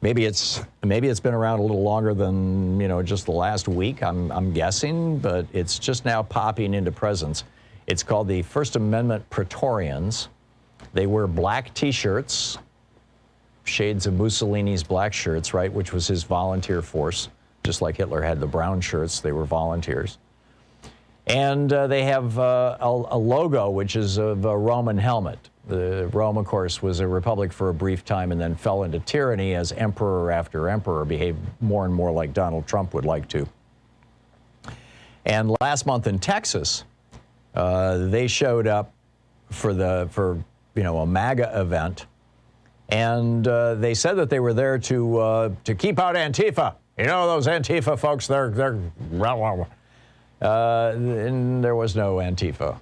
Maybe it's been around a little longer than, just the last week, I'm guessing, but it's just now popping into presence. It's called the First Amendment Praetorians. They wear black T-shirts, shades of Mussolini's black shirts, right, which was his volunteer force. Just like Hitler had the brown shirts, they were volunteers. And they have a logo, which is of a Roman helmet. Rome, of course, was a republic for a brief time and then fell into tyranny as emperor after emperor behaved more and more like Donald Trump would like to. And last month in Texas, they showed up for a MAGA event, and they said that they were there to keep out Antifa. Those Antifa folks, they're and there was no Antifa.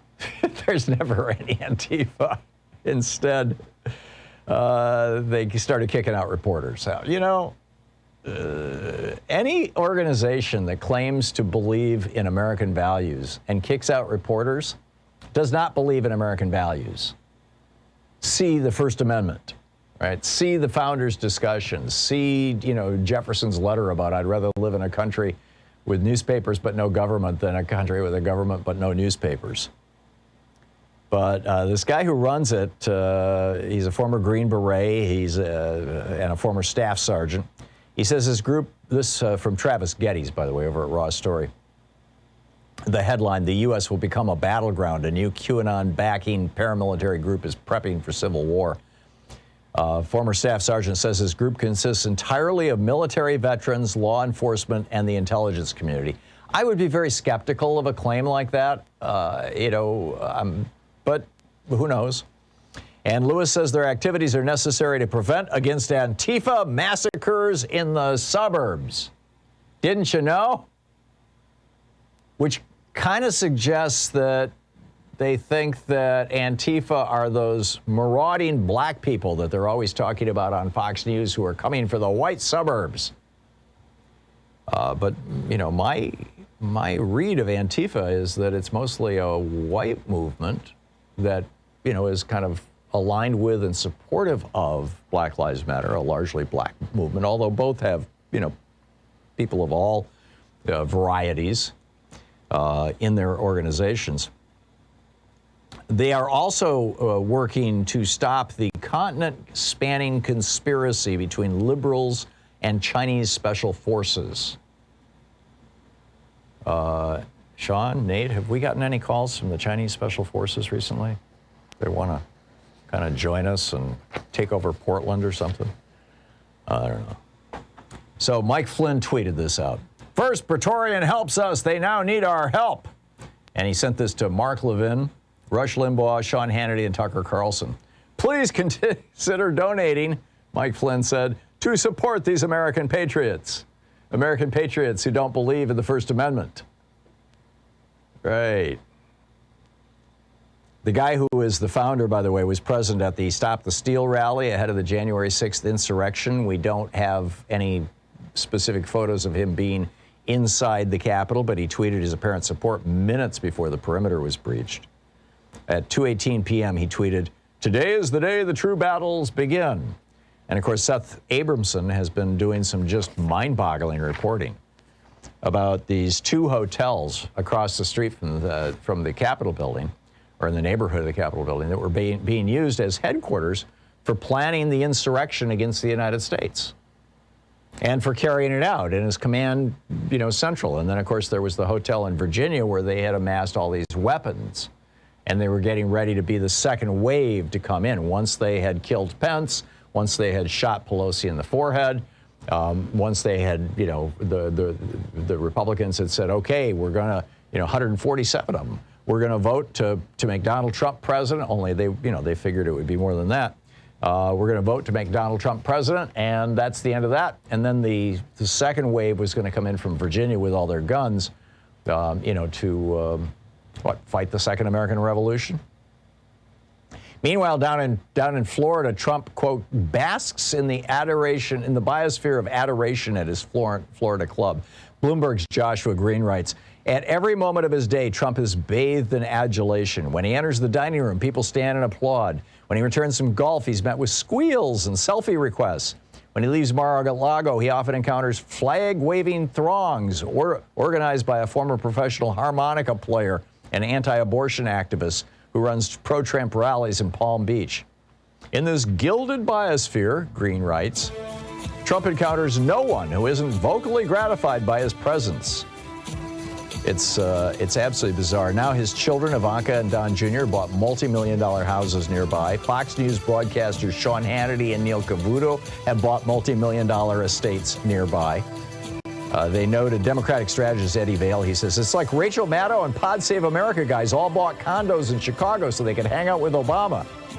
There's never any Antifa. Instead, they started kicking out reporters out. Any organization that claims to believe in American values and kicks out reporters does not believe in American values. See the First Amendment, right? See the founders' discussions. See, Jefferson's letter about I'd rather live in a country with newspapers but no government than a country with a government but no newspapers. But this guy who runs it, he's a former Green Beret, and a former staff sergeant. He says his group, this from Travis Geddes, by the way, over at Raw Story. The headline, the U.S. will become a battleground. A new QAnon-backing paramilitary group is prepping for civil war. Former staff sergeant says his group consists entirely of military veterans, law enforcement, and the intelligence community. I would be very skeptical of a claim like that, but who knows? And Lewis says their activities are necessary to prevent against Antifa massacres in the suburbs. Didn't you know? Which kind of suggests that they think that Antifa are those marauding black people that they're always talking about on Fox News who are coming for the white suburbs. But my read of Antifa is that it's mostly a white movement that, is kind of aligned with and supportive of Black Lives Matter, a largely black movement, although both have, people of all varieties in their organizations. They are also working to stop the continent-spanning conspiracy between liberals and Chinese special forces. Sean, Nate, have we gotten any calls from the Chinese special forces recently? They want to kind of join us and take over Portland or something? I don't know. So Mike Flynn tweeted this out. First, Praetorian helps us. They now need our help. And he sent this to Mark Levin, Rush Limbaugh, Sean Hannity, and Tucker Carlson. Please consider donating, Mike Flynn said, to support these American patriots. American patriots who don't believe in the First Amendment. Right. The guy who is the founder, by the way, was present at the Stop the Steal rally ahead of the January 6th insurrection. We don't have any specific photos of him being inside the Capitol, but he tweeted his apparent support minutes before the perimeter was breached. At 2:18 p.m., he tweeted, "Today is the day the true battles begin." And of course, Seth Abramson has been doing some just mind-boggling reporting about these two hotels across the street from the Capitol building, or in the neighborhood of the Capitol building, that were being used as headquarters for planning the insurrection against the United States and for carrying it out in his command, central. And then, of course, there was the hotel in Virginia where they had amassed all these weapons, and they were getting ready to be the second wave to come in. Once they had killed Pence, once they had shot Pelosi in the forehead, once they had, the Republicans had said, okay, we're going to, 147 of them, we're going to vote to make Donald Trump president. Only they figured it would be more than that. We're going to vote to make Donald Trump president, and that's the end of that. And then the second wave was going to come in from Virginia with all their guns, to fight the Second American Revolution. Meanwhile, down in Florida, Trump, quote, basks in the biosphere of adoration at his Florida club. Bloomberg's Joshua Green writes, at every moment of his day, Trump is bathed in adulation. When he enters the dining room, people stand and applaud. When he returns from golf, he's met with squeals and selfie requests. When he leaves Mar-a-Lago, he often encounters flag-waving throngs organized by a former professional harmonica player and anti-abortion activist who runs pro-Trump rallies in Palm Beach. In this gilded biosphere, Green writes, Trump encounters no one who isn't vocally gratified by his presence. It's absolutely bizarre. Now his children, Ivanka and Don Jr., bought multi-million-dollar houses nearby. Fox News broadcasters Sean Hannity and Neil Cavuto have bought multi-million-dollar estates nearby. They noted Democratic strategist Eddie Vail. He says, it's like Rachel Maddow and Pod Save America guys all bought condos in Chicago so they could hang out with Obama.